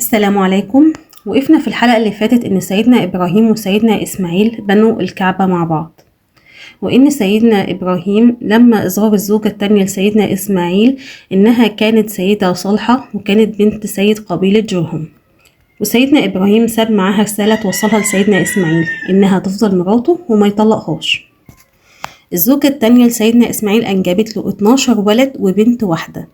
السلام عليكم. وقفنا في الحلقة اللي فاتت إن سيدنا إبراهيم وسيدنا إسماعيل بنوا الكعبة مع بعض، وإن سيدنا إبراهيم لما إظهر الزوجة التانية لسيدنا إسماعيل إنها كانت سيدة صالحة وكانت بنت سيد قبيلة جرهم، وسيدنا إبراهيم ساب معاها رسالة توصلها لسيدنا إسماعيل إنها تفضل مراته وما يطلقهاش. الزوجة التانية لسيدنا إسماعيل أنجبت له 12 ولد وبنت واحدة.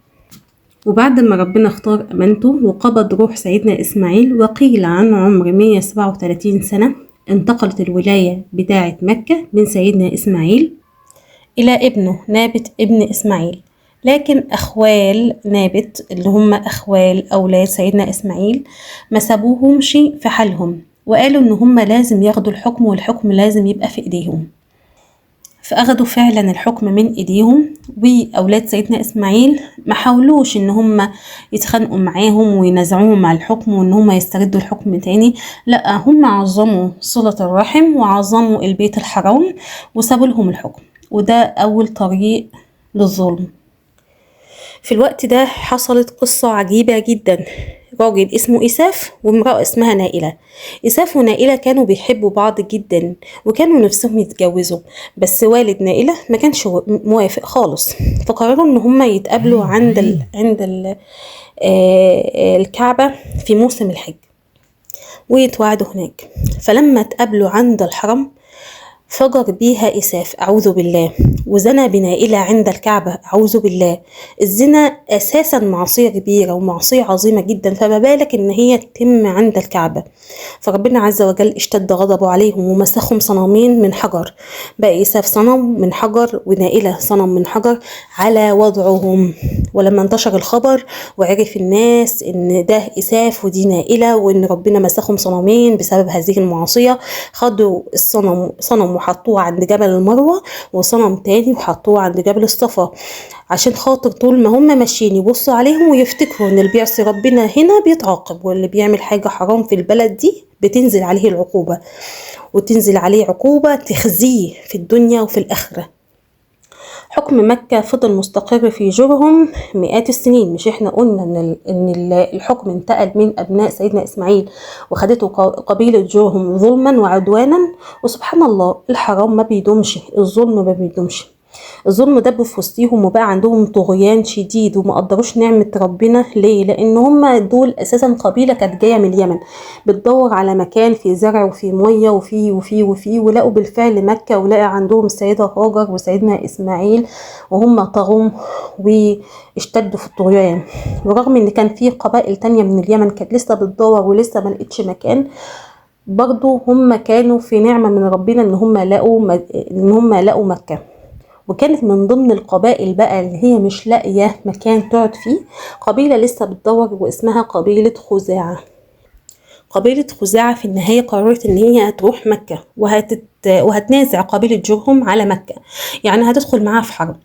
وبعد ما ربنا اختار أمانته وقبض روح سيدنا إسماعيل وقيل عن عمر 137 سنة، انتقلت الولاية بتاعة مكة من سيدنا إسماعيل إلى ابنه نابت ابن إسماعيل. لكن أخوال نابت اللي هم أخوال أولاد سيدنا إسماعيل ما سابوهمش في حالهم، وقالوا إن هم لازم ياخدوا الحكم والحكم لازم يبقى في إيديهم، فأخدوا فعلا الحكم من إيديهم. وأولاد سيدنا إسماعيل ما حاولوش إن هم يتخانقوا معاهم وينازعوهم على الحكم وإن هم يستردوا الحكم تاني، لأ، هم عظموا صلة الرحم وعظموا البيت الحرام وسابوا لهم الحكم، وده أول طريق للظلم. في الوقت ده حصلت قصة عجيبة جدا. راجل اسمه إساف وامرأة اسمها نائلة. إساف ونائلة كانوا بيحبوا بعض جدا وكانوا نفسهم يتجوزوا، بس والد نائلة ما كانش موافق خالص، فقرروا ان هما يتقابلوا عند الكعبة في موسم الحج ويتوعدوا هناك. فلما تقابلوا عند الحرم فجر بيها إساف أعوذ بالله، وزنى بنائلة عند الكعبة أعوذ بالله. الزنا أساسا معصية كبيرة ومعصية عظيمة جدا، فما بالك إن هي تتم عند الكعبة. فربنا عز وجل اشتد غضبه عليهم ومسخهم صنمين من حجر، بقى إساف صنم من حجر ونائلة صنم من حجر على وضعهم. ولما انتشر الخبر وعرف الناس إن ده إساف ودي نائلة وإن ربنا مسخهم صنمين بسبب هذه المعصية، خدوا صنم وحطوه عند جبل المروة وصنم تاني وحطوه عند جبل الصفا، عشان خاطر طول ما هم ماشيين يبصوا عليهم ويفتكروا ان اللي بيعصي ربنا هنا بيتعاقب، واللي بيعمل حاجة حرام في البلد دي بتنزل عليه العقوبة، وتنزل عليه عقوبة تخزيه في الدنيا وفي الآخرة. حكم مكة فضل مستقر في جرهم مئات السنين. مش احنا قلنا ان الحكم انتقل من ابناء سيدنا اسماعيل وخدته قبيلة جرهم ظلما وعدوانا؟ وسبحان الله الحرام ما بيدومش، الظلم ما بيدومش. الظلم دب في وسطيهم وبقى عندهم طغيان شديد وما قدروش نعمة ربنا. ليه؟ لان هم دول اساسا قبيلة كانت جاية من اليمن بتدور على مكان فيه زرع وفيه مية وفيه ولقوا بالفعل مكة، ولقى عندهم السيدة هاجر وسيدنا اسماعيل وهم طغوا واشتدوا في الطغيان. ورغم ان كان فيه قبائل تانية من اليمن كانت لسه بتدور ولسه ما لقتش مكان، برضو هم كانوا في نعمة من ربنا ان هم لقوا مكة. وكانت من ضمن القبائل بقى اللي هي مش لاقيه مكان تقعد فيه قبيله لسه بتدور واسمها قبيله خزاعه. قبيله خزاعه في النهايه قررت ان هي هتروح مكه وهتنازع قبيله جرهم على مكه، يعني هتدخل معاها في حرب.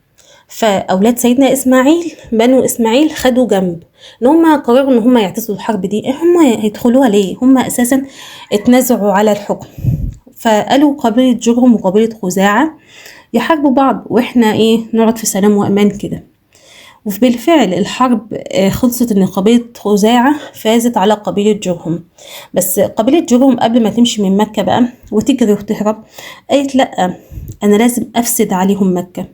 فاولاد سيدنا اسماعيل بنو اسماعيل خدوا جنب ان هم قرروا ان هم يعتزلوا الحرب دي. هم هيدخلوها ليه؟ هم اساسا اتنازعوا على الحكم. فقالوا قبيله جرهم وقبيله خزاعه يحاربوا بعض واحنا نقعد في سلام وامان كده. وبالفعل الحرب خلصت ان قبيلة خزاعة فازت على قبيلة جرهم. بس قبيلة جرهم قبل ما تمشي من مكة بقى وتجري وتهرب قالت لا، انا لازم افسد عليهم مكة.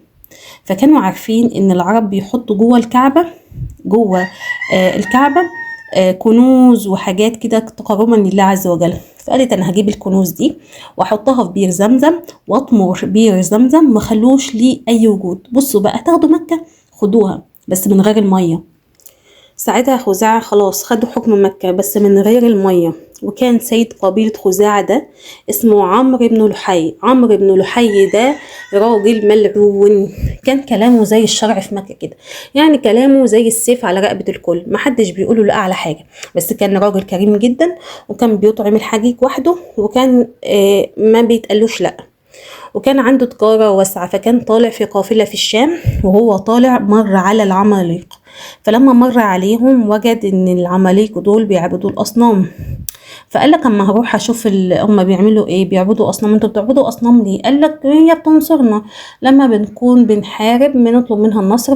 فكانوا عارفين ان العرب بيحطوا جوه الكعبة كنوز وحاجات كده تقربا لله عز وجل. فقالت انا هجيب الكنوز دي واحطها في بير زمزم واطمر بير زمزم ما خلوش ليه اي وجود. بصوا بقى، تاخدوا مكة خدوها بس من غير المية. ساعتها خزاعة خلاص خدوا حكم مكة بس من غير المية. وكان سيد قبيلة خزاعة ده اسمه عمرو بن لحي. عمرو بن لحي ده راجل ملعون، كان كلامه زي الشرع في مكة كده، يعني كلامه زي السيف على رقبة الكل، محدش بيقوله لا على حاجة. بس كان راجل كريم جدا وكان بيطعم الحجيج وحده، وكان ما بيتقالوش لا، وكان عنده تجارة واسعة. فكان طالع في قافلة في الشام، وهو طالع مر على العماليق. فلما مر عليهم وجد ان العماليق دول بيعبدوا الأصنام، فقال لك اما هروح اشوف هم بيعملوا ايه، بيعبدوا اصنام. انتوا بتعبدوا اصنام ليه؟ قال لك هي بتنصرنا لما بنكون بنحارب، بنطلب منها النصر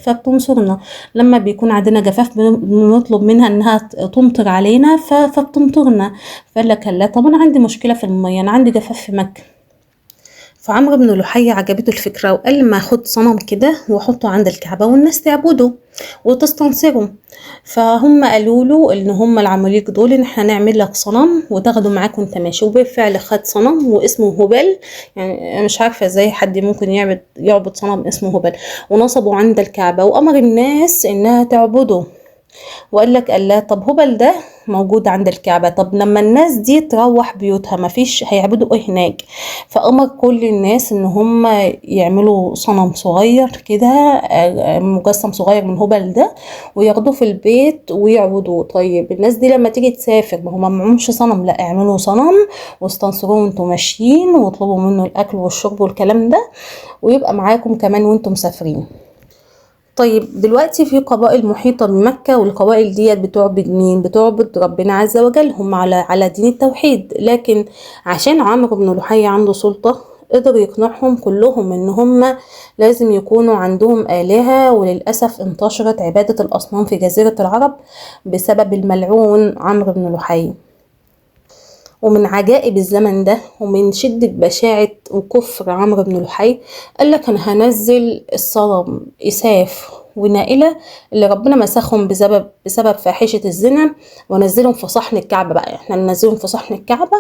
فبتنصرنا. لما بيكون عندنا جفاف بنطلب منها انها تمطر علينا فبتمطرنا. فقال لك لا، طب انا عندي مشكله في الميه، انا عندي جفاف في مكه. فعمرو بن لحي عجبته الفكرة وقال ما اخد صنم كده واحطه عند الكعبة والناس تعبده وتستنصره. فهم قالوا له ان هم العماليق دول ان احنا نعمل لك صنم وتاخده معاك وانت ماشي. وبالفعل خد صنم واسمه هبل. يعني مش عارفة ازاي حد ممكن يعبد صنم اسمه هبل، ونصبه عند الكعبة وامر الناس انها تعبده. وقال لك الله، طب هبل ده موجود عند الكعبة، طب لما الناس دي تروح بيوتها مفيش هيعبدوا ايه هناك؟ فأمر كل الناس ان هم يعملوا صنم صغير كده، مجسم صغير من هبل ده، وياخدوه في البيت ويعبدوه. طيب الناس دي لما تيجي تسافر ما هم معهمش صنم، لا اعملوا صنم واستنصروه وانتم ماشيين، واطلبوا منه الاكل والشرب والكلام ده، ويبقى معاكم كمان وانتم مسافرين. طيب دلوقتي في قبائل محيطة بمكة، والقبائل ديت بتعبد مين؟ بتعبد ربنا عز وجل، هم على دين التوحيد. لكن عشان عمرو بن لحي عنده سلطة قدر يقنعهم كلهم ان هم لازم يكونوا عندهم آلهة. وللأسف انتشرت عبادة الأصنام في جزيرة العرب بسبب الملعون عمرو بن لحي. ومن عجائب الزمن ده ومن شدة بشاعة وكفر عمرو بن لحي، قال لك انا هنزل الصنم إساف ونائلة اللي ربنا مسخهم بسبب فاحشة الزنا، ونزلهم في صحن الكعبة. بقى احنا ننزلهم في صحن الكعبة،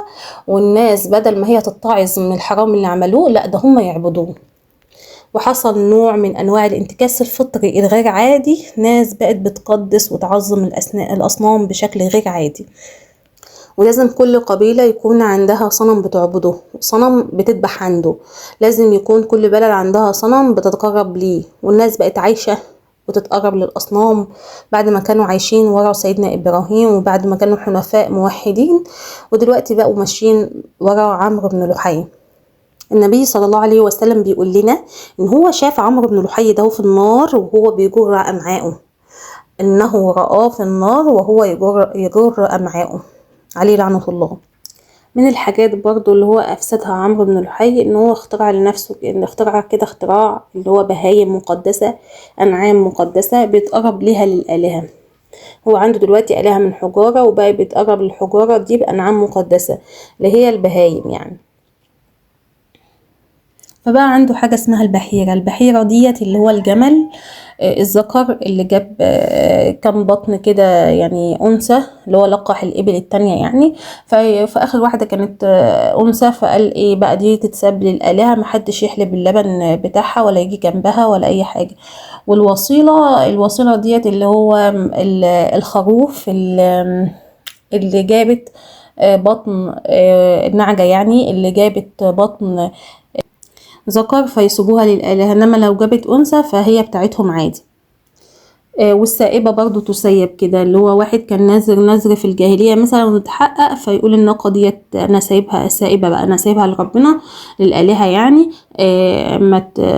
والناس بدل ما هي تتعظ من الحرام اللي عملوه، لا ده هم يعبدوه. وحصل نوع من انواع الانتكاس الفطري الغير عادي، ناس بقت بتقدس وتعظم الاصنام بشكل غير عادي. ولازم كل قبيلة يكون عندها صنم بتعبده، صنم بتذبح عنده. لازم يكون كل بلد عندها صنم بتتقرب ليه. والناس بقت عايشة وتتقرب للأصنام بعد ما كانوا عايشين ورا سيدنا إبراهيم، وبعد ما كانوا حنفاء موحدين، ودلوقتي بقوا ماشيين ورا عمرو بن لحي. النبي صلى الله عليه وسلم بيقول لنا إن هو شاف عمرو بن لحي ده في النار وهو بيجر أمعاءه، إنه رآه في النار وهو يجر أمعاءه عليه لعنة الله. من الحاجات برضو اللي هو أفسدها عمرو بن لحي إن هو اخترع لنفسه، إن اخترع كده اختراع اللي هو بهايم مقدسة، أنعام مقدسة بيتقرب ليها للآلهة. هو عنده دلوقتي آلهة من حجارة، وبقى بيتقرب للحجارة دي بأنعام مقدسة اللي هي البهايم يعني. فبقى عنده حاجة اسمها البحيرة. البحيرة ديت اللي هو الجمل الذكر اللي جاب كام بطن كده، يعني أنثى، اللي هو لقح الإبل التانية يعني. في آخر واحدة كانت أنثى، فقال إيه بقى دي تتساب للآلهة، محدش يحلب اللبن بتاعها ولا يجي جنبها ولا أي حاجة. الوصيلة ديت اللي هو الخروف اللي جابت بطن النعجة، يعني اللي جابت بطن ذكر فيسيبوها للآلهة، انما لو جابت انثى فهي بتاعتهم عادي. والسائبة برضو تسيب كده، اللي هو واحد كان نذر في الجاهلية مثلا وتحقق، فيقول الناقة ديت انا سايبها، السائبة بقى انا سايبها لربنا للآلهة يعني.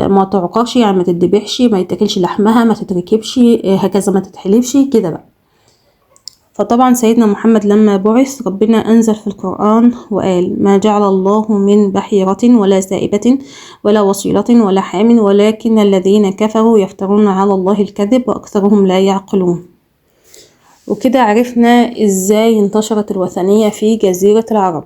ما تعقرش يعني، ما تدبحش، ما يتاكلش لحمها، ما تتركبش هكذا، ما تتحلفش كده بقى. فطبعا سيدنا محمد لما بعث ربنا أنزل في القرآن وقال ما جعل الله من بحيرة ولا سائبة ولا وصيلة ولا حام، ولكن الذين كفروا يفترون على الله الكذب وأكثرهم لا يعقلون. وكده عرفنا ازاي انتشرت الوثنية في جزيرة العرب.